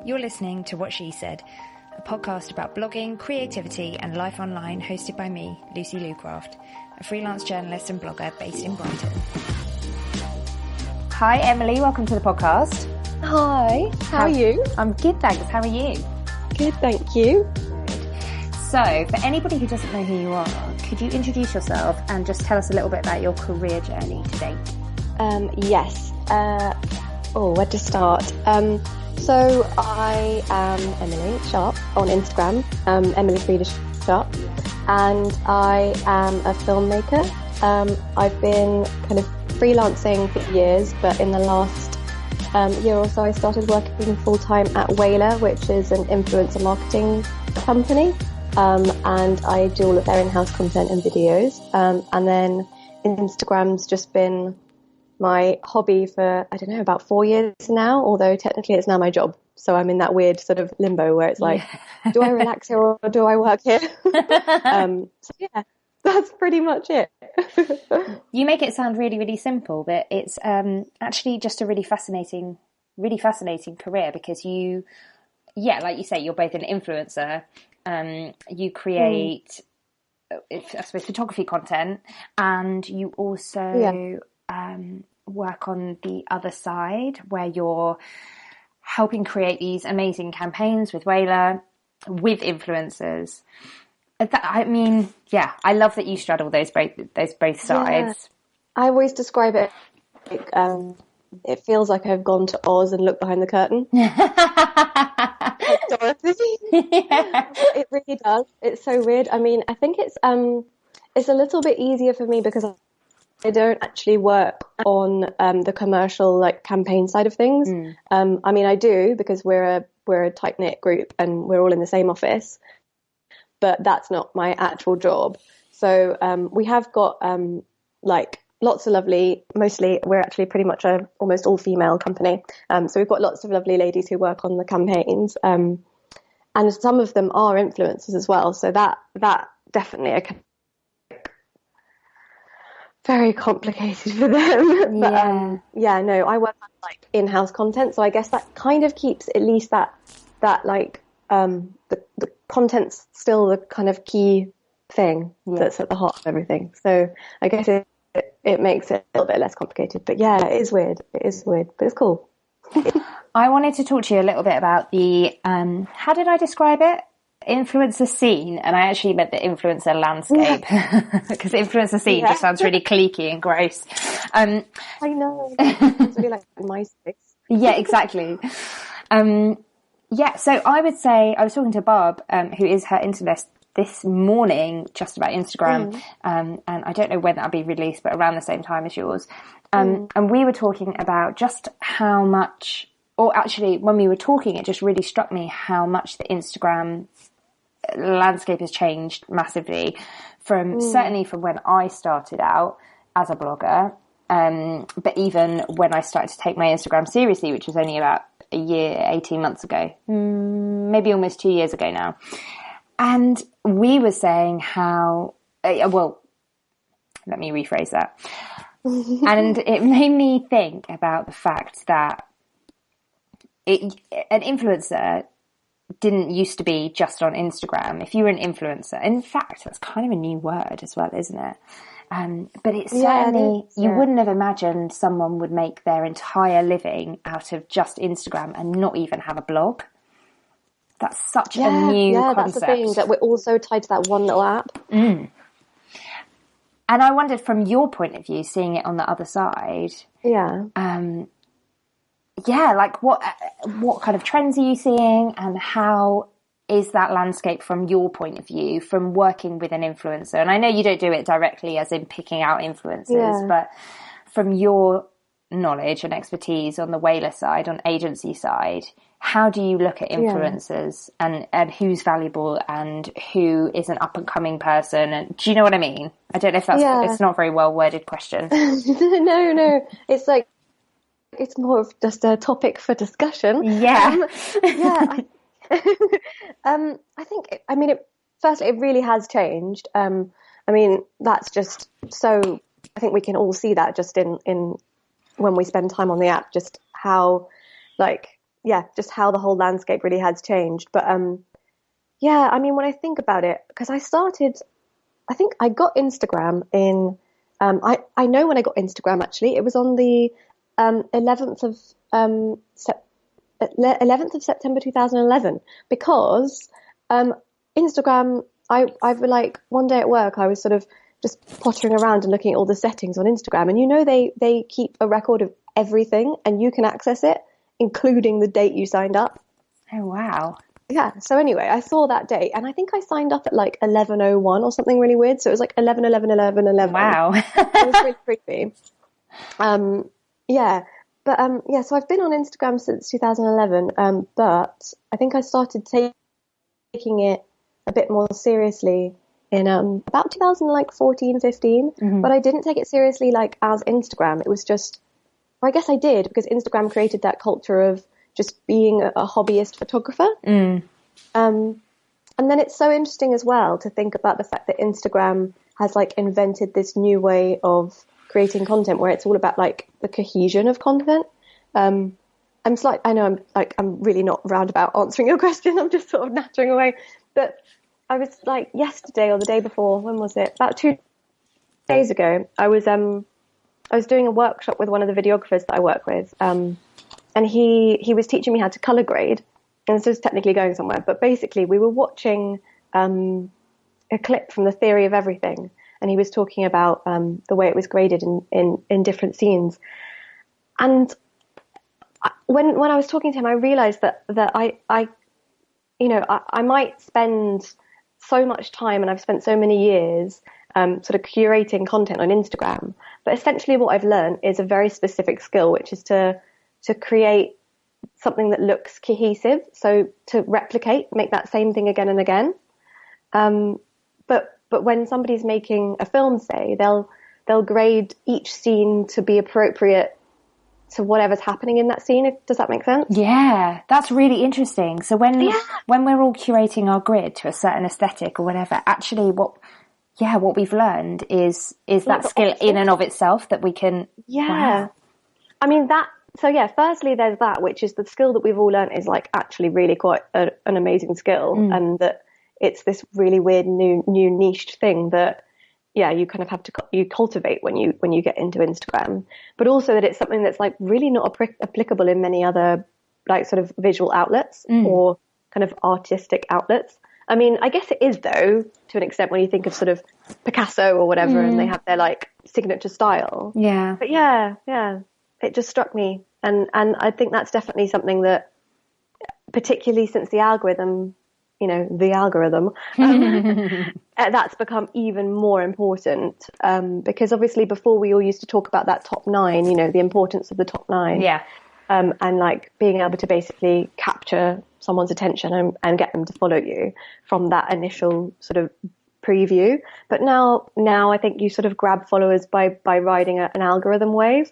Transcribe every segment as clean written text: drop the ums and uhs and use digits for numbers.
You're listening to What She Said, a podcast about blogging, creativity and life online, hosted by me, Lucy Lucraft, a freelance journalist and blogger based in Brighton. Hi Emily, welcome to the podcast. Hi, how are you? I'm good, thanks. How are you? Good, thank you. So, for anybody who doesn't know who you are, could you introduce yourself and just tell us a little bit about your career journey to date? Yes. Where to start? So I am Emily Sharp on Instagram, Emily Frieda Sharp, and I am a filmmaker. I've been kind of freelancing for years, but in the last year or so I started working full-time at Whaler, which is an influencer marketing company, and I do all of their in-house content and videos, and then Instagram's just been my hobby for, I don't know, about 4 years now, although technically it's now my job. So I'm in that weird sort of limbo where it's like, do I relax here or do I work here? So yeah, that's pretty much it. You make it sound really, really simple, but it's actually just a really fascinating career, because you, like you say, you're both an influencer. You create, I suppose, photography content, and you also work on the other side where you're helping create these amazing campaigns with Whaler, with influencers. I love that you straddle those both sides. Yeah. I always describe it like, it feels like I've gone to Oz and looked behind the curtain. Like Dorothy. Yeah. It really does. It's so weird. I mean, I think it's a little bit easier for me because I don't actually work on the commercial, like, campaign side of things. I mean, I do, because we're a tight-knit group and we're all in the same office, but that's not my actual job. So we have got like lots of lovely, mostly we're actually pretty much a almost all female company. So we've got lots of lovely ladies who work on the campaigns, and some of them are influencers as well. So that definitely very complicated for them. But I work on like in-house content, so I guess that kind of keeps at least that like the content's still the kind of key thing that's at the heart of everything. So I guess it makes it a little bit less complicated. But yeah, it is weird, but it's cool. I wanted to talk to you a little bit about the how did I describe it? Influencer scene, and I actually meant the influencer landscape, because influencer scene just sounds really cliquey and gross. I know. It's really like MySpace. Yeah, exactly. So I would say, I was talking to Barb, who is her internist, this morning, just about Instagram, and I don't know when that'll be released, but around the same time as yours. And we were talking about just how much, or actually when we were talking, it just really struck me how much the Instagram landscape has changed massively certainly from when I started out as a blogger, but even when I started to take my Instagram seriously, which was only about a year, 18 months ago, maybe almost 2 years ago now. And we were saying how, let me rephrase that. And it made me think about the fact that an influencer didn't used to be just on Instagram. If you were an influencer, in fact, that's kind of a new word as well, isn't it? But it's certainly, you wouldn't have imagined someone would make their entire living out of just Instagram and not even have a blog. That's such a new concept. That's the thing, that we're also tied to that one little app. And I wondered, from your point of view, seeing it on the other side, like what kind of trends are you seeing, and how is that landscape from your point of view, from working with an influencer? And I know you don't do it directly as in picking out influencers, but from your knowledge and expertise on the Whaler side, on agency side, how do you look at influencers and who's valuable and who is an up and coming person? And do you know what I mean? I don't know if that's, it's not a very well worded question. No. It's like, it's more of just a topic for discussion. Yeah. I think, firstly, it really has changed. That's just so, I think we can all see that just in when we spend time on the app, just how, like, just how the whole landscape really has changed. But yeah, I mean, when I think about it, because I think I got Instagram in, I know when I got Instagram, actually, it was on the 11th of 11th of September 2011, because Instagram, I've like one day at work, I was sort of just pottering around and looking at all the settings on Instagram, and they keep a record of everything, and you can access it, including the date you signed up. Oh, wow. Yeah. So anyway, I saw that date, and I think I signed up at like 11:01 or something really weird. So it was like 11:11:11:11. Wow. It was really creepy. Yeah. But yeah, so I've been on Instagram since 2011. But I think I started taking it a bit more seriously in about 2014, 15. Mm-hmm. But I didn't take it seriously like as Instagram. It was just, or I guess I did, because Instagram created that culture of just being a hobbyist photographer. Mm. And then it's so interesting as well to think about the fact that Instagram has like invented this new way of creating content where it's all about like the cohesion of content. I know I'm really not roundabout answering your question. I'm just sort of nattering away. But I was like yesterday or the day before, when was it? About 2 days ago, I was doing a workshop with one of the videographers that I work with. And he was teaching me how to color grade, and this is technically going somewhere, but basically we were watching a clip from The Theory of Everything, and he was talking about the way it was graded in different scenes. And when I was talking to him, I realized that I might spend so much time, and I've spent so many years sort of curating content on Instagram, but essentially what I've learned is a very specific skill, which is to create something that looks cohesive. So to replicate, make that same thing again and again. But when somebody's making a film, say, they'll grade each scene to be appropriate to whatever's happening in that scene. Does that make sense? Yeah, that's really interesting. So when we're all curating our grid to a certain aesthetic or whatever, actually what we've learned is that skill in and of itself that we can. Yeah. Wow. I mean, firstly, there's that, which is the skill that we've all learned is like actually really quite an amazing skill, and that it's this really weird new niche thing that, yeah, you kind of have to you cultivate when you get into Instagram, but also that it's something that's like really not applicable in many other like sort of visual outlets or kind of artistic outlets. I mean, I guess it is though, to an extent, when you think of sort of Picasso or whatever, and they have their like signature style. Yeah. But yeah. It just struck me, and I think that's definitely something that, particularly since the algorithm, that's become even more important, because obviously before we all used to talk about that top 9, the importance of the top 9, and like being able to basically capture someone's attention and get them to follow you from that initial sort of preview. But now I think you sort of grab followers by riding an algorithm wave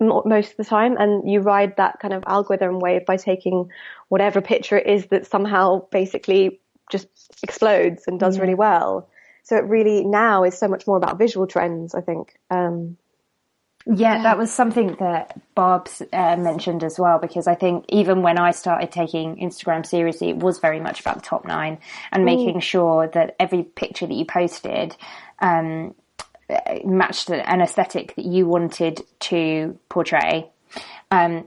most of the time, and you ride that kind of algorithm wave by taking whatever picture it is that somehow basically just explodes and does really well. So it really now is so much more about visual trends, I think. That was something that Barb's mentioned as well, because I think even when I started taking Instagram seriously, it was very much about the top 9 and making sure that every picture that you posted matched an aesthetic that you wanted to portray. Like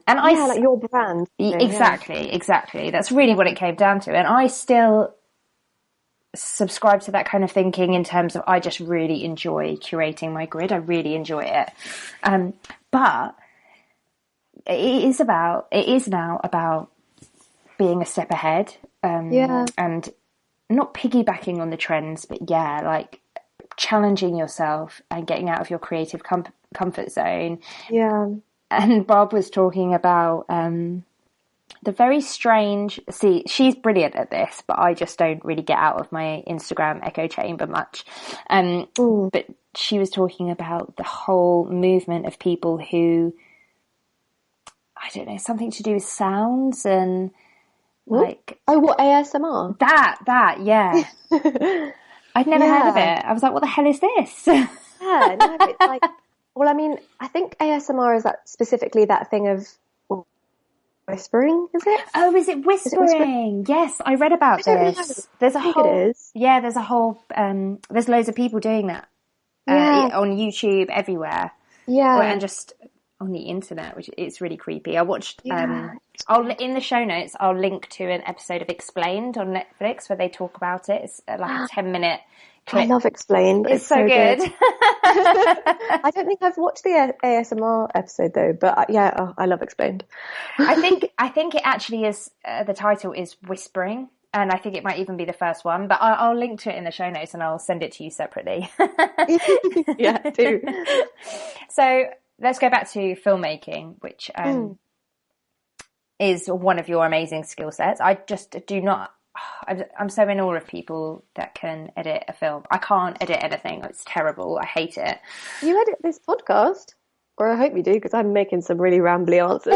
your brand. Exactly. That's really what it came down to. And I still subscribe to that kind of thinking in terms of I just really enjoy curating my grid. I really enjoy it. But it is now about being a step ahead. And not piggybacking on the trends, but like challenging yourself and getting out of your creative comfort zone. Yeah. And Barb was talking about the very strange, she's brilliant at this, but I just don't really get out of my Instagram echo chamber much. But she was talking about the whole movement of people who, I don't know, something to do with sounds and like... Oh, what, ASMR? That, yeah. I'd never heard of it. I was like, what the hell is this? Yeah, no, it's like, well, I mean, I think ASMR is specifically that thing of Whispering, is it? Oh, is it Whispering? Yes, I read about this. There's a whole, it is. Yeah, there's a whole, there's loads of people doing that. On YouTube, everywhere. Yeah. And just on the internet, which it's really creepy. I watched, I'll in the show notes, I'll link to an episode of Explained on Netflix where they talk about it. It's like a 10-minute clip. I love Explained. It's so good. I don't think I've watched the ASMR episode though, but I love Explained. I think it actually is, the title is Whispering. And I think it might even be the first one, but I'll link to it in the show notes and I'll send it to you separately. Yeah, do. So let's go back to filmmaking, which is one of your amazing skill sets. I just do not, I'm so in awe of people that can edit a film. I can't edit anything. It's terrible. I hate it. You edit this podcast? Or I hope you do, because I'm making some really rambly answers.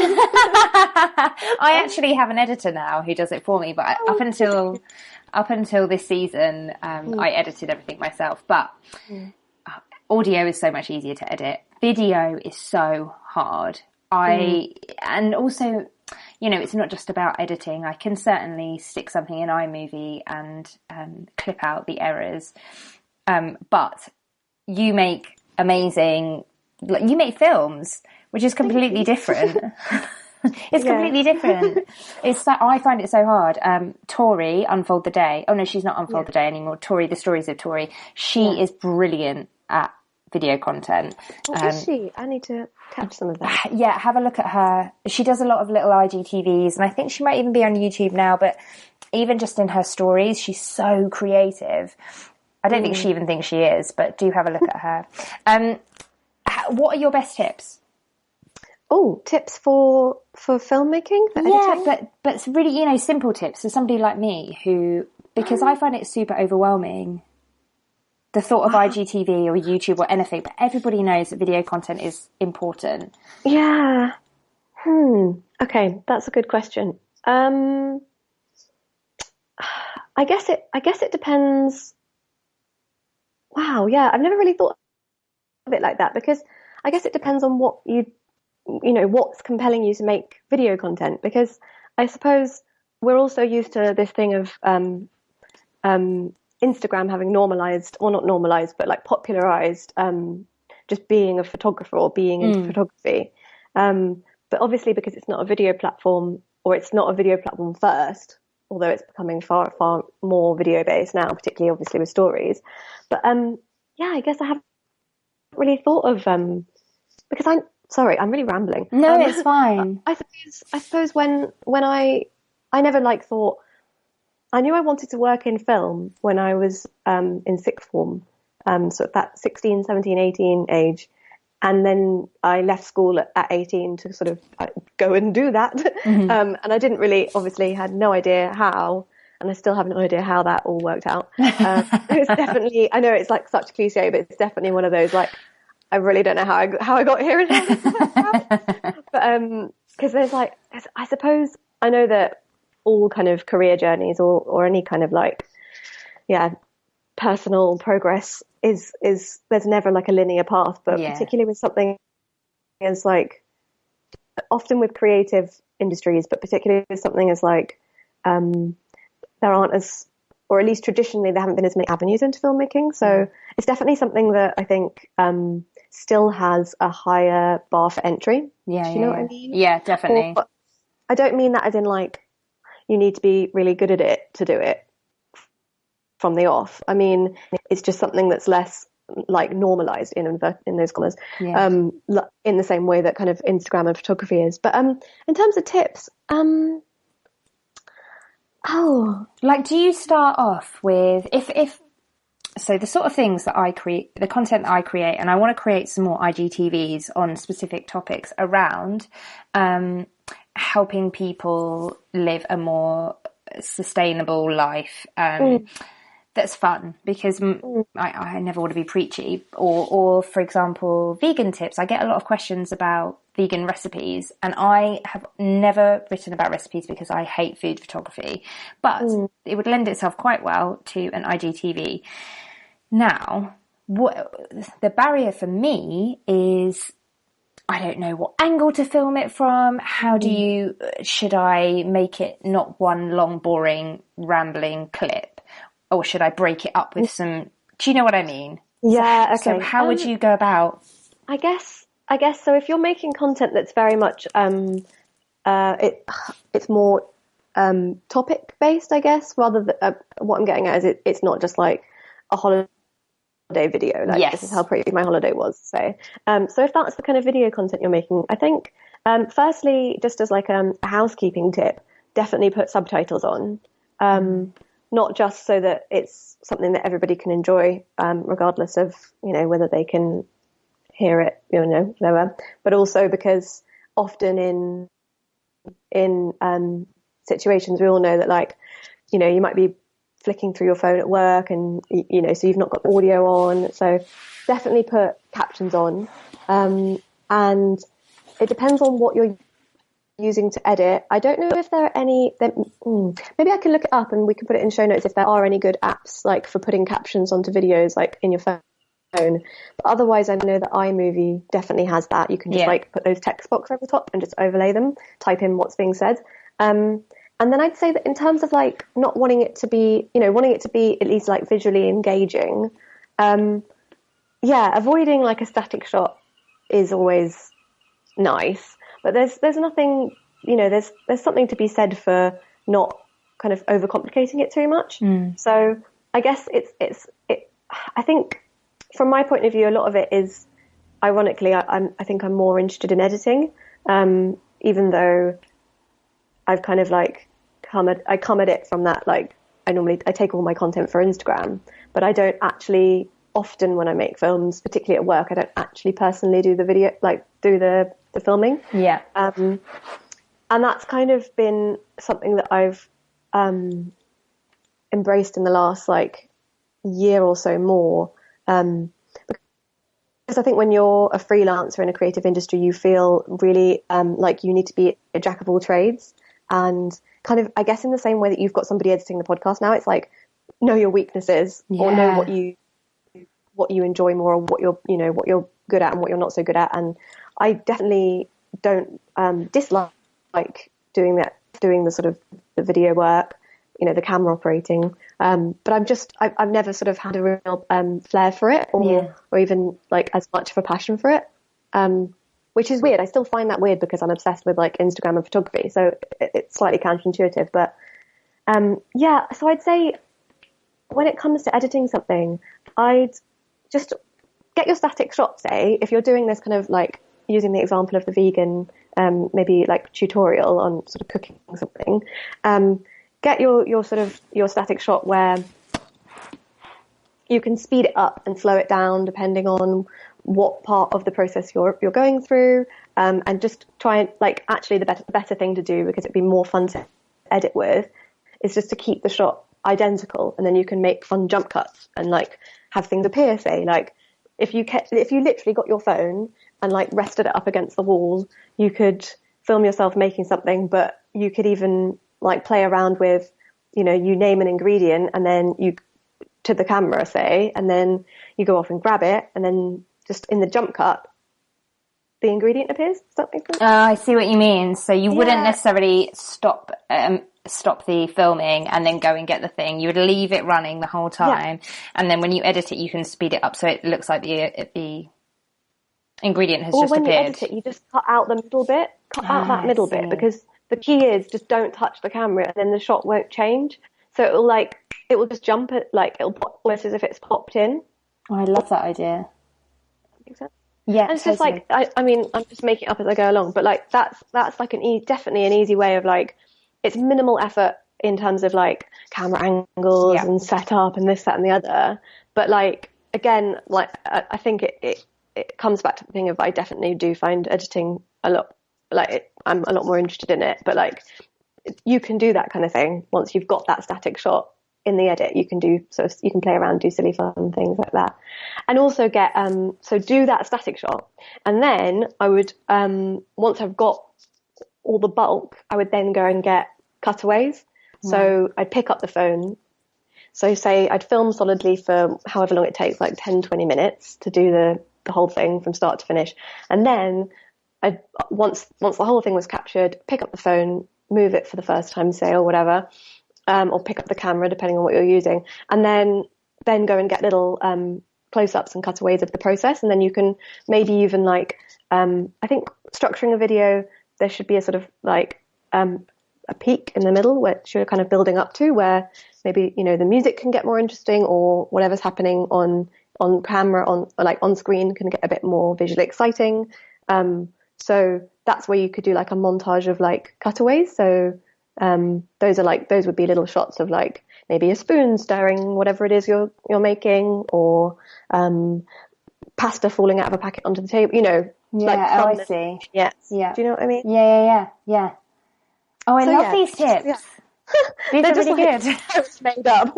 I actually have an editor now who does it for me, but up until this season, I edited everything myself. But audio is so much easier to edit. Video is so hard. And also, you know, it's not just about editing. I can certainly stick something in iMovie and clip out the errors. But you make you make films, which is completely different. It's completely different. I find it so hard. Tori, Unfold the Day. Oh no, she's not Unfold the Day anymore. Tori, The Stories of Tori. She is brilliant at video content. Is she? I need to catch some of that. Yeah, have a look at her. She does a lot of little IGTVs, and I think she might even be on YouTube now, but even just in her stories, she's so creative. I don't think she even thinks she is, but do have a look at her. What are your best tips? Oh, tips for filmmaking? For editing? but it's really, you know, simple tips for somebody like me who, because I find it super overwhelming, the thought of IGTV or YouTube or anything, but everybody knows that video content is important. Yeah. Okay, that's a good question. I guess it depends. Wow, yeah, I've never really thought of it like that, because I guess it depends on what you know, what's compelling you to make video content, because I suppose we're also used to this thing of Instagram having normalized, or not normalized, but like popularized just being a photographer or being into photography. But obviously, because it's not a video platform, or it's not a video platform first, although it's becoming far, far more video based now, particularly obviously with stories. But I guess I haven't really thought of because I'm really rambling. No, it's fine. I suppose when I never thought, I knew I wanted to work in film when I was in sixth form, so at that 16, 17, 18 age. And then I left school at 18 to sort of go and do that. And I didn't really, obviously had no idea how, and I still have no idea how that all worked out. It's definitely, I know it's like such a cliche, but it's definitely one of those, like, I really don't know how I got here. But, cause there's I suppose I know that all kind of career journeys or any kind of personal progress is there's never like a linear path, but particularly with something as often with creative industries, but particularly with something as there aren't as, or at least traditionally there haven't been as many avenues into filmmaking. So it's definitely something that I think still has a higher bar for entry. Yeah. Do you know what I mean? Yeah, definitely. But I don't mean that as in you need to be really good at it to do it from the off. I mean, it's just something that's less normalized in those commas, in the same way that kind of Instagram and photography is. But in terms of tips, do you start off with so the sort of things that I create, the content that I create, and I want to create some more IGTVs on specific topics around helping people live a more sustainable life that's fun, because I never want to be preachy, or for example, vegan tips. I get a lot of questions about vegan recipes, and I have never written about recipes because I hate food photography, but it would lend itself quite well to an IGTV. Now, the barrier for me is I don't know what angle to film it from. How do you, should I make it not one long, boring, rambling clip? Or should I break it up with some, do you know what I mean? Yeah, okay. So how would you go about? I guess so. If you're making content that's very much, it's more topic based, I guess, rather than what I'm getting at is it's not just like a holiday video, like Yes. This is how pretty my holiday was. So if that's the kind of video content you're making, I think firstly, just as like a housekeeping tip, definitely put subtitles on. Not just so that it's something that everybody can enjoy, regardless of, whether they can hear it, whatever, but also because often in situations, we all know that, like, you might be flicking through your phone at work and, so you've not got audio on. So definitely put captions on. And it depends on what you're using to edit. I don't know if there are any, maybe I can look it up and we can put it in show notes if there are any good apps like for putting captions onto videos, like in your phone. But otherwise, I know that iMovie definitely has that. You can just like put those text boxes over the top and just overlay them, type in what's being said. And then I'd say that in terms of like not wanting it to be, wanting it to be at least like visually engaging, avoiding like a static shot is always nice. But there's nothing, there's something to be said for not kind of overcomplicating it too much. So I guess I think from my point of view, a lot of it is, ironically, I think I'm more interested in editing, even though I've kind of like I come at it from that, like, I take all my content for Instagram, but I don't actually often when I make films, particularly at work, I don't actually personally do the video, like do the filming. Yeah. And that's kind of been something that I've embraced in the last like year or so more. Because I think when you're a freelancer in a creative industry, you feel really like you need to be a jack of all trades. And kind of, I guess in the same way that you've got somebody editing the podcast now, it's like, know your weaknesses or know what you enjoy more, or what you're good at and what you're not so good at. And I definitely don't dislike doing the sort of the video work, the camera operating. But I've never sort of had a real flair for it or even like as much of a passion for it. Which is weird. I still find that weird because I'm obsessed with like Instagram and photography. So it's slightly counterintuitive, but so I'd say when it comes to editing something, I'd just get your static shot, say, if you're doing this kind of like using the example of the vegan, maybe like tutorial on sort of cooking something, get your sort of your static shot where you can speed it up and slow it down depending on what part of the process you're going through, and just try and like, actually the better thing to do, because it'd be more fun to edit with, is just to keep the shot identical, and then you can make fun jump cuts and like have things appear, say, like if you literally got your phone and like rested it up against the wall, you could film yourself making something, but you could even like play around with, you name an ingredient and then you to the camera, say, and then you go off and grab it, and then just in the jump cut, the ingredient appears. Does that make sense? I see what you mean. So you wouldn't necessarily stop the filming and then go and get the thing. You would leave it running the whole time, and then when you edit it, you can speed it up so it looks like the ingredient has just appeared. Or when you edit it, you just cut out the middle bit, that middle bit, because the key is just don't touch the camera, and then the shot won't change. So it will just jump it, like it'll pop almost as if it's popped in. Oh, I love that idea. Makes sense. Yeah, and it's totally. Just like I mean, I'm just making it up as I go along, but like that's like definitely an easy way of like, it's minimal effort in terms of like camera angles and setup and this, that, and the other. But like again, like I think it comes back to the thing of, I definitely do find editing a lot I'm a lot more interested in it. But like, you can do that kind of thing once you've got that static shot in the edit. You can you can play around, do silly fun things like that, and also get so do that static shot, and then I would once I've got all the bulk, I would then go and get cutaways. So I'd pick up the phone. So say I'd film solidly for however long it takes, like 10-20 minutes to do the whole thing from start to finish, and then I'd once the whole thing was captured, pick up the phone, move it for the first time, say, or whatever, or pick up the camera, depending on what you're using, and then go and get little close-ups and cutaways of the process. And then you can maybe even like, I think structuring a video, there should be a sort of like a peak in the middle, which you're kind of building up to, where maybe, you know, the music can get more interesting, or whatever's happening on camera, on screen, can get a bit more visually exciting. So that's where you could do like a montage of like cutaways. So those would be little shots of like maybe a spoon stirring whatever it is you're making, or pasta falling out of a packet onto the table, you know. Yeah, like I see. Yeah. Yeah. Do you know what I mean? Yeah. Oh, I love these tips. Yeah. These are really good. It's made up.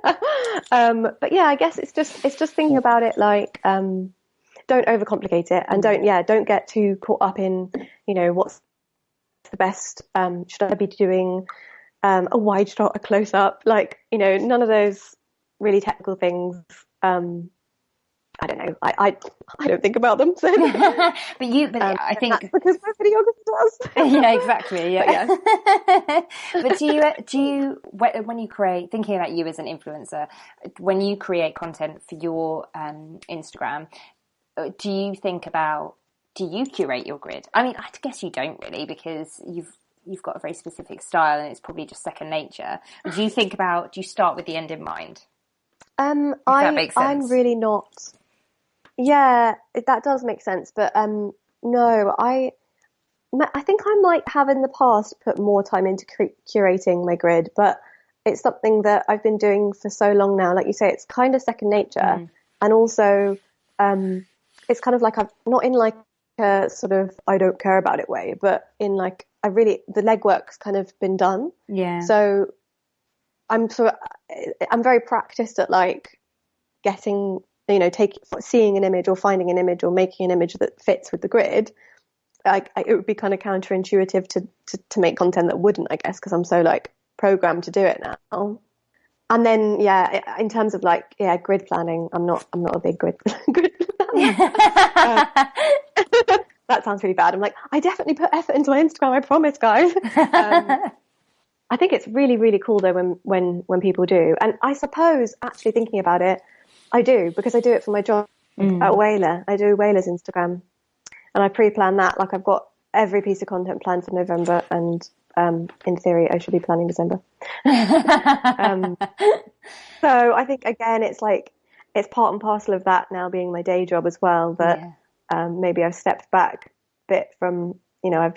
But yeah, I guess it's just thinking about it like, don't overcomplicate it, and don't get too caught up in, you know, what's the best. Should I be doing a wide shot, a close up? Like, you know, none of those really technical things. I don't know. I don't think about them. So. but I think that's because my videographer does. Yeah, exactly. Yeah. But do you when you create, thinking about you as an influencer, when you create content for your Instagram, do you curate your grid? I mean, I guess you don't really, because you've got a very specific style and it's probably just second nature. Do you start with the end in mind? That makes sense. I'm really not. Yeah, that does make sense. But no, I think I might have in the past put more time into curating my grid, but it's something that I've been doing for so long now. Like you say, it's kind of second nature. And also it's kind of like I'm not in like a sort of I don't care about it way, but in like the legwork's kind of been done. Yeah. So I'm very practiced at like getting, you know, seeing an image or finding an image or making an image that fits with the grid. It would be kind of counterintuitive to make content that wouldn't, I guess, because I'm so like programmed to do it now. And then, yeah, in terms of like, grid planning, I'm not a big grid planner. That sounds really bad. I'm like, I definitely put effort into my Instagram, I promise, guys. I think it's really, really cool though when people do. And I suppose, actually thinking about it, I do, because I do it for my job at Whaler. I do Whaler's Instagram, and I pre-plan that. Like, I've got every piece of content planned for November, and in theory I should be planning December. So I think, again, it's like, it's part and parcel of that now being my day job as well, that maybe I've stepped back a bit from, you know, I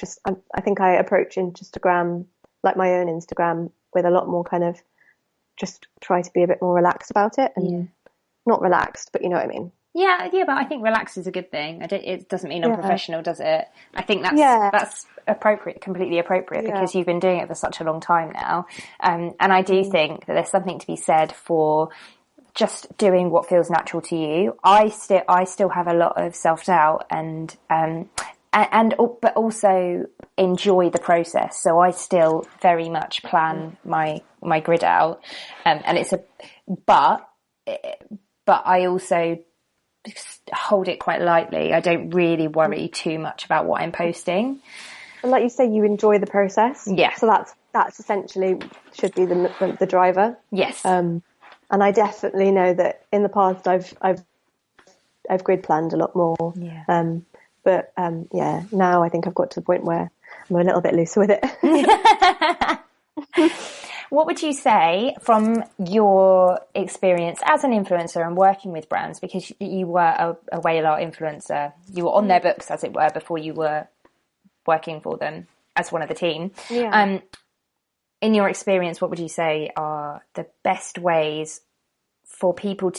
think I approach Instagram, like my own Instagram, with a lot more kind of just try to be a bit more relaxed about it, and not relaxed, but you know what I mean. Yeah, but I think relaxed is a good thing. It doesn't mean unprofessional, does it? I think that's appropriate, completely appropriate, because you've been doing it for such a long time now. And I do think that there's something to be said for just doing what feels natural to you. I still have a lot of self-doubt but also enjoy the process. So I still very much plan my grid out, and but I also hold it quite lightly. I don't really worry too much about what I'm posting. And like you say, you enjoy the process. Yeah. So that's essentially should be the driver. Yes. And I definitely know that in the past I've grid planned a lot more. Yeah. But now I think I've got to the point where I'm a little bit looser with it. What would you say from your experience as an influencer and working with brands, because you were a Whaler influencer, you were on their books, as it were, before you were working for them as one of the team. Yeah. In your experience, what would you say are the best ways for people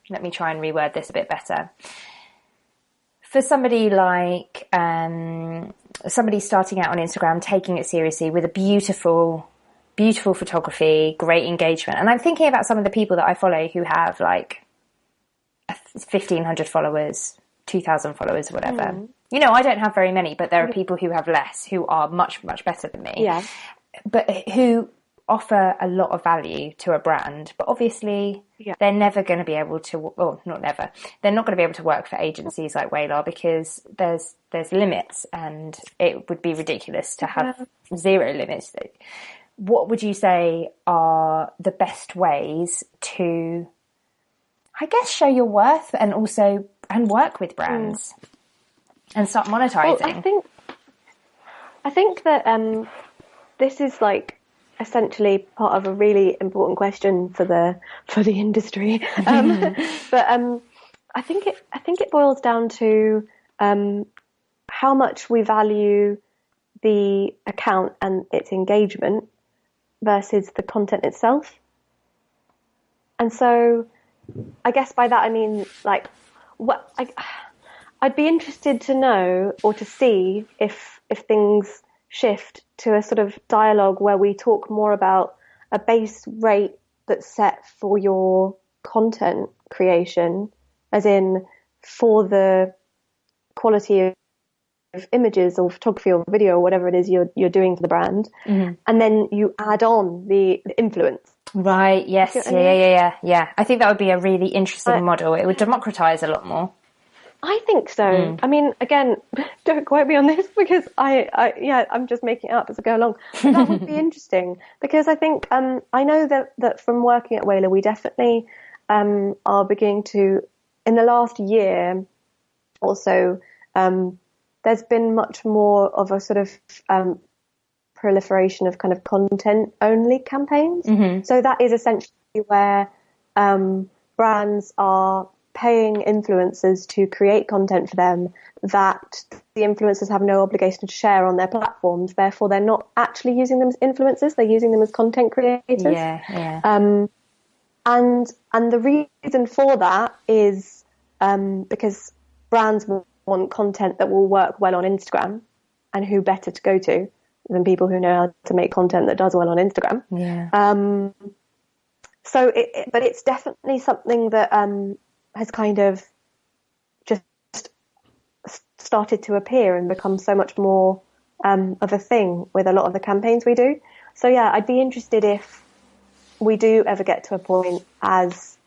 let me try and reword this a bit better. For somebody like somebody starting out on Instagram, taking it seriously with a beautiful photography, great engagement. And I'm thinking about some of the people that I follow who have like 1,500 followers, 2,000 followers, whatever. You know, I don't have very many, but there are people who have less, who are much, much better than me. Yeah. But who offer a lot of value to a brand, but obviously they're never going to be able to, well, not never, they're not going to be able to work for agencies like Waylar because there's limits, and it would be ridiculous to have zero limits. What would you say are the best ways to, I guess, show your worth and also and work with brands and start monetizing? Well, I think that this is like essentially part of a really important question for the industry. But I think it boils down to how much we value the account and its engagement versus the content itself. And so I guess by that I mean, like, I'd be interested to know or to see if things shift to a sort of dialogue where we talk more about a base rate that's set for your content creation, as in for the quality of images or photography or video or whatever it is you're doing for the brand, and then you add on the influence. Right. Yes. Yeah. I think that would be a really interesting model. It would democratize a lot more. I think so. I mean, again, don't quote me on this because I'm just making it up as I go along. But that would be interesting because I think I know that from working at Waylar, we definitely are beginning to, in the last year or so, there's been much more of a sort of proliferation of kind of content only campaigns. So that is essentially where brands are paying influencers to create content for them that the influencers have no obligation to share on their platforms. Therefore, they're not actually using them as influencers; they're using them as content creators. And the reason for that is because brands want content that will work well on Instagram, and who better to go to than people who know how to make content that does well on Instagram. But it's definitely something that has kind of just started to appear and become so much more of a thing with a lot of the campaigns we do. So yeah, I'd be interested if we do ever get to a point as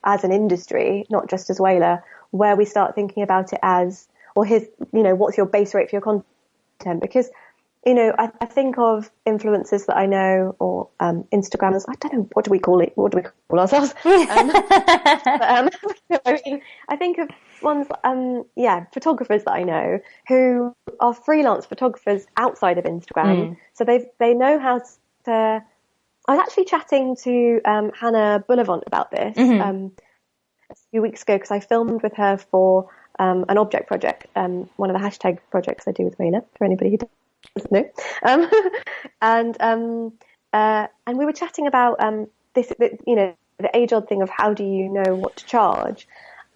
an industry, not just as Waylar, where we start thinking about it as, or what's your base rate for your content? Because I think of influencers that I know, or Instagrammers. I don't know, what do we call it? What do we call ourselves? I think of ones, photographers that I know who are freelance photographers outside of Instagram. So they know how to. I was actually chatting to Hannah Bullivant about this a few weeks ago because I filmed with her for an object project, one of the hashtag projects I do with Waylar, for anybody who doesn't know. And we were chatting about the age-old thing of how do you know what to charge,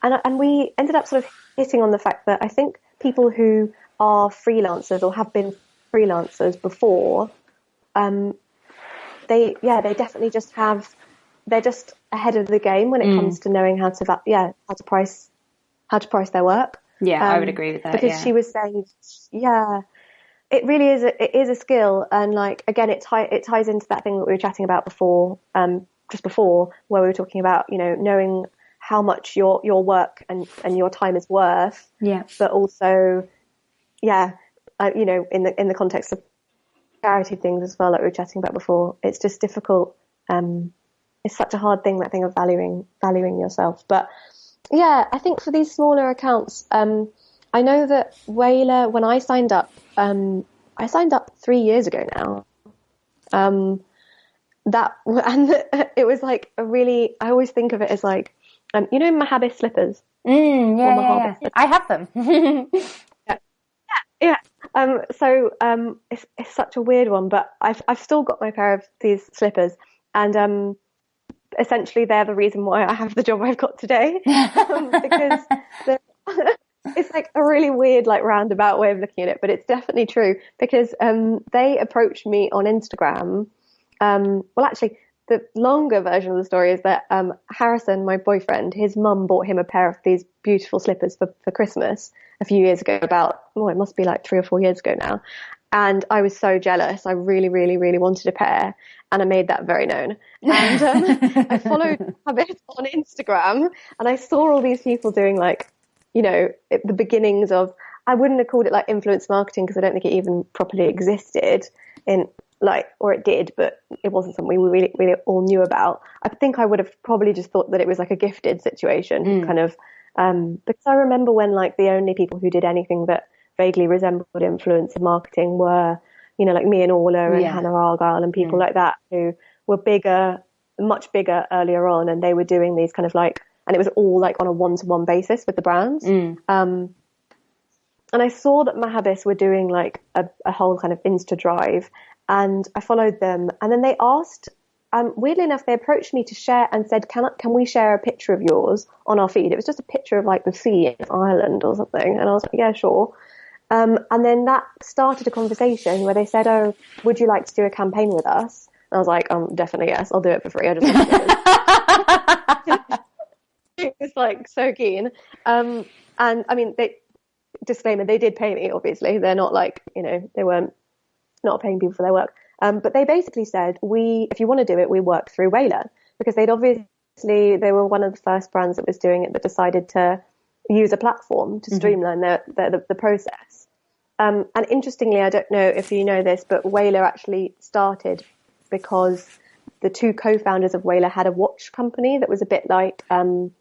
and we ended up sort of hitting on the fact that I think people who are freelancers or have been freelancers before, they definitely just they're just ahead of the game when it comes to knowing how to price their work. I would agree with that, because she was saying it really is a skill, and like again it ties into that thing that we were chatting about before, just before, where we were talking about knowing how much your work and your time is worth, but also in the context of charity things as well, like we were chatting about before, it's just difficult. It's such a hard thing, that thing of valuing yourself. But yeah, I think for these smaller accounts, I know that Waylar, when I signed up 3 years ago now. It was like a really, I always think of it as like, Mahabis slippers. Yeah. I have them. Yeah. So it's such a weird one, but I've still got my pair of these slippers, and essentially they're the reason why I have the job I've got today, because it's like a really weird, like roundabout way of looking at it, but it's definitely true because they approached me on Instagram. Well, actually, the longer version of the story is that Harrison, my boyfriend, his mum bought him a pair of these beautiful slippers for Christmas a few years ago, it must be like 3 or 4 years ago now. And I was so jealous. I really, really, really wanted a pair. And I made that very known. And I followed Habit on Instagram, and I saw all these people doing like, you know, the beginnings of, I wouldn't have called it like influence marketing because I don't think it even properly existed in like, or it did, but it wasn't something we really, really all knew about. I think I would have probably just thought that it was like a gifted situation kind of, because I remember when like the only people who did anything that vaguely resembled influencer marketing were, you know, like me and Orla and Hannah Argyle and people like that who were bigger, much bigger earlier on, and they were doing these kind of like, and it was all like on a one-to-one basis with the brands. And I saw that Mahabis were doing like a whole kind of Insta drive, and I followed them. And then they asked, weirdly enough, they approached me to share and said, can we share a picture of yours on our feed? It was just a picture of like the sea in Ireland or something. And I was like, yeah, sure. And then that started a conversation where they said, oh, would you like to do a campaign with us? And I was like, definitely yes, I'll do it for free. I just want to it was like so keen. And I mean, disclaimer, they did pay me, obviously. They're not like, you know, they weren't not paying people for their work. But they basically said, if you want to do it, we work through Whaler, because they were one of the first brands that was doing it that decided to use a platform to streamline the process. And interestingly, I don't know if you know this, but Whaler actually started because the two co-founders of Whaler had a watch company that was a bit like Daniel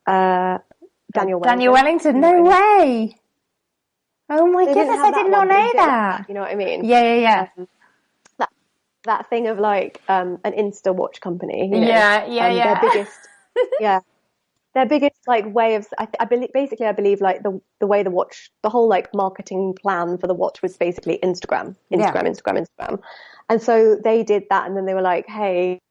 Wellington. Daniel Wellington, no way. Oh my goodness, I did not know that. You know what I mean? Yeah. That thing of like an Insta watch company. You know? Yeah. Their biggest, their biggest like way of, I believe like the way the whole like marketing plan for the watch was basically Instagram. And so they did that, and then they were like, hey,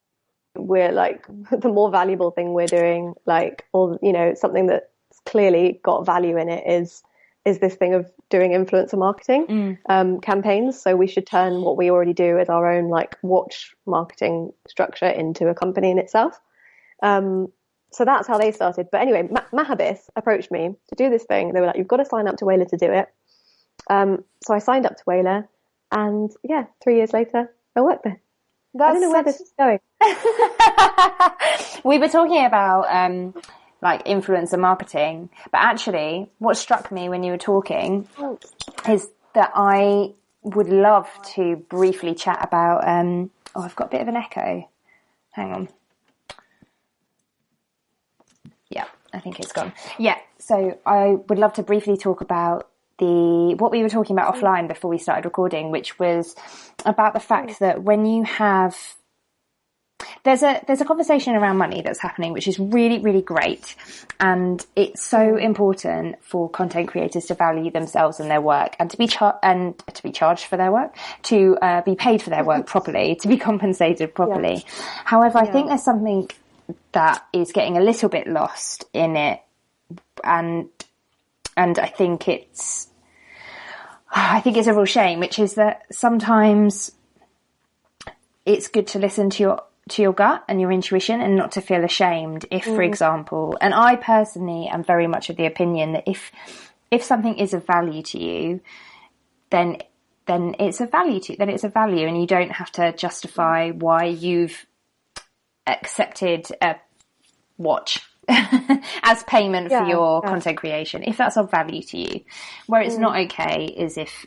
we're like the more valuable thing we're doing, like, or, you know, something that's clearly got value in it is this thing of doing influencer marketing campaigns. So we should turn what we already do as our own like watch marketing structure into a company in itself. So that's how they started. But anyway, Mahabis approached me to do this thing. They were like, you've got to sign up to Whaler to do it. So I signed up to Whaler, and 3 years later, I work there. I don't know where this is going. We were talking about like influencer marketing, but actually what struck me when you were talking is that I would love to briefly chat about I've got a bit of an echo. Hang on. Yeah, I think it's gone. Yeah, so I would love to briefly talk about what we were talking about offline before we started recording, which was about the fact that when you have there's a conversation around money that's happening, which is really, really great. And it's so important for content creators to value themselves and their work, and to be charged for their work, to be paid for their work properly, to be compensated properly. Yeah. However, I think there's something that is getting a little bit lost in it. And I think it's a real shame, which is that sometimes it's good to listen to your gut and your intuition and not to feel ashamed if, for example, and I personally am very much of the opinion that if something is of value to you, then it's a value, and you don't have to justify why you've accepted a watch as payment for your content creation, if that's of value to you. Where it's not okay is if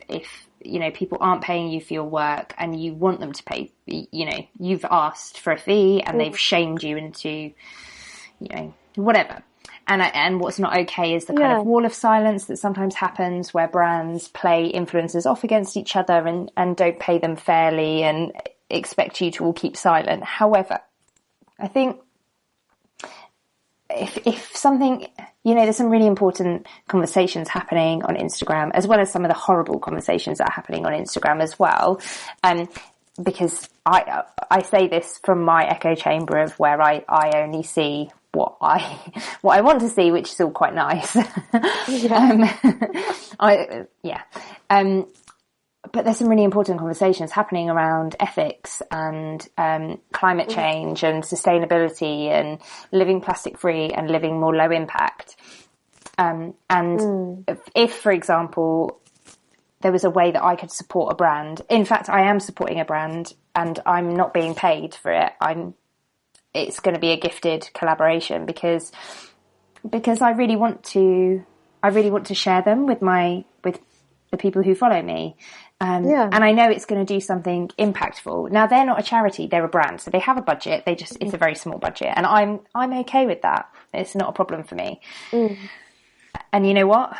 you know, people aren't paying you for your work and you want them to pay, you know, you've asked for a fee and they've shamed you into, you know, whatever. And what's not okay is the kind of wall of silence that sometimes happens, where brands play influencers off against each other and don't pay them fairly and expect you to all keep silent. However, I think if something, you know, there's some really important conversations happening on Instagram, as well as some of the horrible conversations that are happening on Instagram as well. Because I say this from my echo chamber of where I only see what I want to see, which is all quite nice. But there's some really important conversations happening around ethics and climate change and sustainability and living plastic free and living more low impact. If, for example, there was a way that I could support a brand. In fact, I am supporting a brand and I'm not being paid for it. It's going to be a gifted collaboration because I really want to share them with the people who follow me. And I know it's going to do something impactful. Now, they're not a charity, they're a brand. So they have a budget. It's a very small budget. And I'm okay with that. It's not a problem for me. And you know what?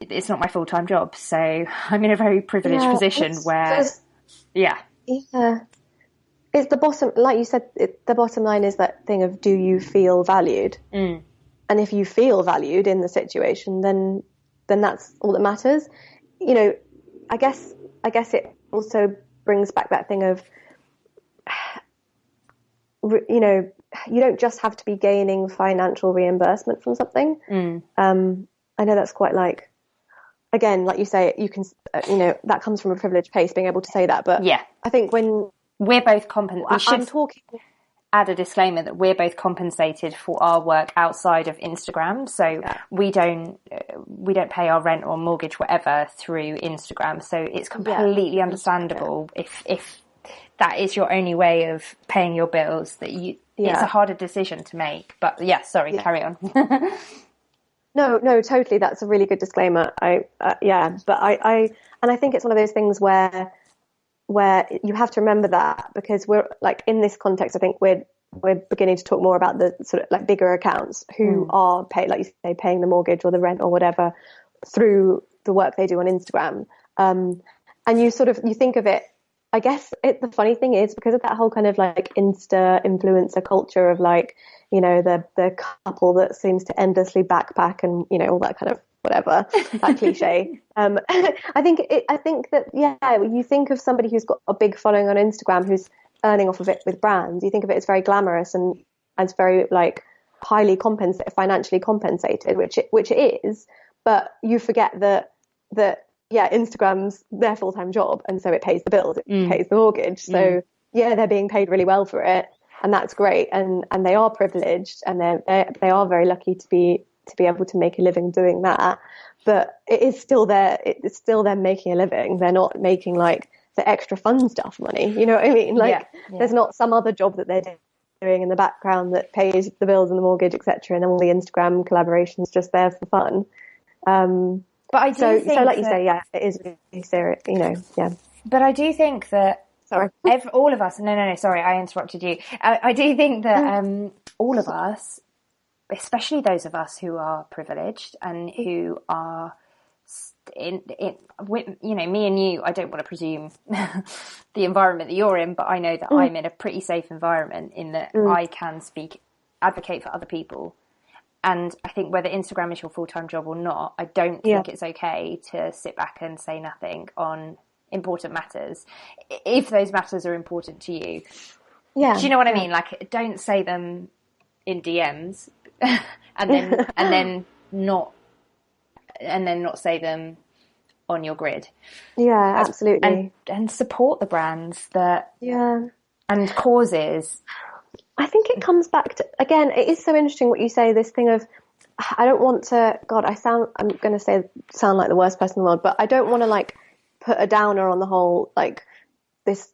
It's not my full-time job. So I'm in a very privileged position where, it's the bottom, like you said, the bottom line is that thing of, do you feel valued? And if you feel valued in the situation, then that's all that matters. You know, I guess it also brings back that thing of, you know, you don't just have to be gaining financial reimbursement from something. I know that's quite like, again, like you say, you can, you know, that comes from a privileged place, being able to say that. But I think when we're both add a disclaimer that we're both compensated for our work outside of Instagram. So we don't pay our rent or mortgage, whatever, through Instagram. So it's completely understandable if that is your only way of paying your bills, that it's a harder decision to make. But carry on. No, totally. That's a really good disclaimer. But I think it's one of those things where you have to remember that, because we're like, in this context, I think we're beginning to talk more about the sort of like bigger accounts who are like you say, paying the mortgage or the rent or whatever through the work they do on Instagram. And you think of it, I guess the funny thing is, because of that whole kind of like Insta influencer culture of like, you know, the couple that seems to endlessly backpack and, you know, all that kind of whatever, that cliche. I think that, you think of somebody who's got a big following on Instagram who's earning off of it with brands. You think of it as very glamorous and as very like highly financially compensated, which it is, but you forget that Instagram's their full-time job, and so it pays the bills, it pays the mortgage. So they're being paid really well for it, and that's great, and they are privileged, and they are very lucky to be able to make a living doing that. But it's still them making a living. They're not making like the extra fun stuff money, you know what I mean? Like there's not some other job that they're doing in the background that pays the bills and the mortgage, etc., and then all the Instagram collaborations just there for fun. But I do think so like you say, it is really serious, you know. But I do think that all of us. No, sorry, I interrupted you. I do think that all of us, especially those of us who are privileged and who are in you know, me and you, I don't want to presume the environment that you're in, but I know that I'm in a pretty safe environment in that I can advocate for other people. And I think whether Instagram is your full-time job or not, I don't think it's okay to sit back and say nothing on important matters, if those matters are important to you. Do you know what I mean? Like, don't say them in DMs and then not say them on your grid. Yeah, absolutely. And support the brands and causes. I think it comes back to, again, it is so interesting what you say, this thing of, I don't want to, I'm going to sound like the worst person in the world, but I don't want to like put a downer on the whole, like this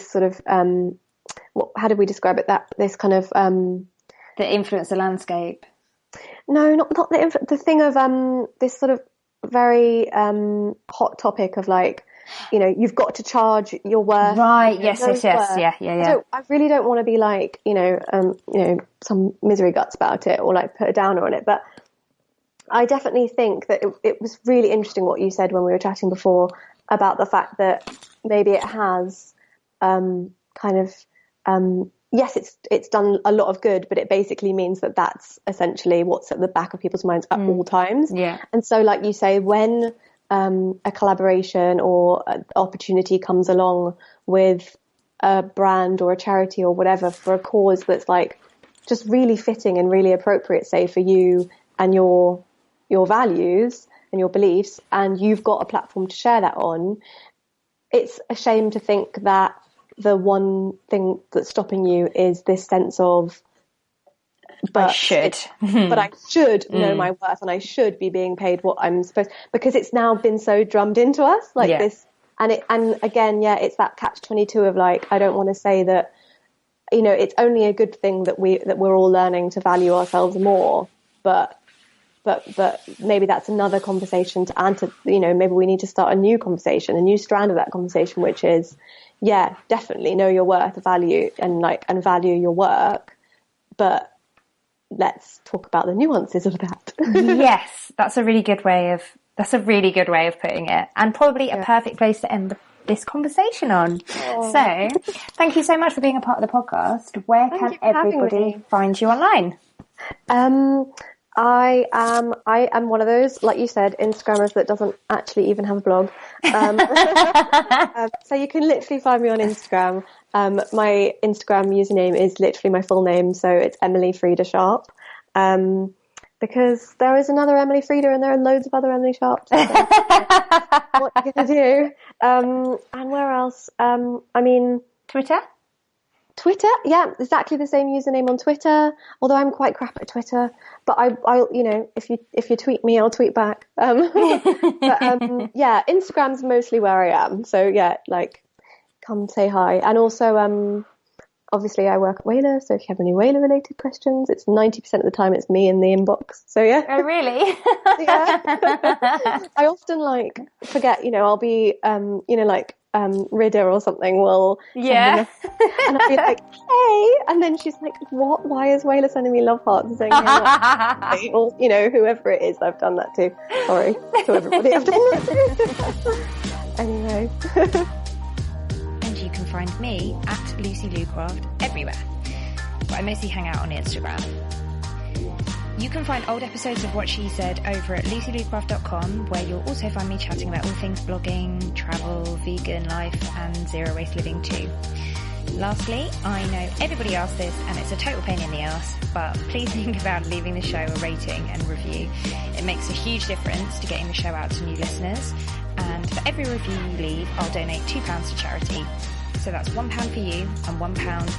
sort of, how did we describe it? That this kind of, the influencer landscape. No, not the thing of, this sort of very, hot topic of like, you know, you've got to charge your worth. Right. Yes. Yeah. So I really don't want to be like, you know, some misery guts about it or like put a downer on it. But I definitely think that it was really interesting what you said when we were chatting before about the fact that maybe it has, yes, it's done a lot of good, but it basically means that that's essentially what's at the back of people's minds at all times. Yeah. And so, like you say, when a collaboration or an opportunity comes along with a brand or a charity or whatever for a cause that's like just really fitting and really appropriate, say, for you and your values and your beliefs, and you've got a platform to share that on, it's a shame to think that the one thing that's stopping you is this sense of but I should. But I should know my worth, and I should be being paid what I'm supposed, because it's now been so drummed into us, like this. And again, it's that catch-22 of like, I don't want to say that, you know, it's only a good thing that we're all learning to value ourselves more, but maybe that's another conversation to add to, you know, maybe we need to start a new conversation, a new strand of that conversation, which is, definitely know your worth, value, and value your work, but let's talk about the nuances of that. Yes, that's a really good way of putting it, and probably a perfect place to end this conversation on. So thank you so much for being a part of the podcast. Where can everybody find you online? I am one of those, like you said, Instagrammers that doesn't actually even have a blog. So you can literally find me on Instagram. My Instagram username is literally my full name, so it's Emily Frieda Sharp. Because there is another Emily Frieda and there are loads of other Emily Sharps. So what are you going to do? And where else? Twitter, exactly the same username on Twitter, although I'm quite crap at Twitter, but I you know, if you tweet me, I'll tweet back. Instagram's mostly where I am. So like, come say hi. And also, obviously I work at Whaler, so if you have any Whaler related questions, it's 90% of the time it's me in the inbox. So yeah. Oh really? I often forget, you know, I'll be, Ridder or something will and I'll be like, hey, and then she's like, what, why is Whaler sending me love hearts and saying hey, or, you know, whoever it is I've done that to. Sorry to everybody I've done that to. Anyway. And you can find me at Lucy Lucraft everywhere, but I mostly hang out on Instagram. You can find old episodes of What She Said over at lucylucraft.com, where you'll also find me chatting about all things blogging, travel, vegan life, and zero waste living too. Lastly, I know everybody asks this and it's a total pain in the ass, but please think about leaving the show a rating and review. It makes a huge difference to getting the show out to new listeners, and for every review you leave, I'll donate £2 to charity. So that's £1 for you and £1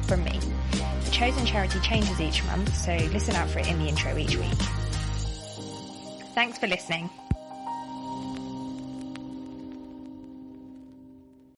from me. The chosen charity changes each month, so listen out for it in the intro each week. Thanks for listening.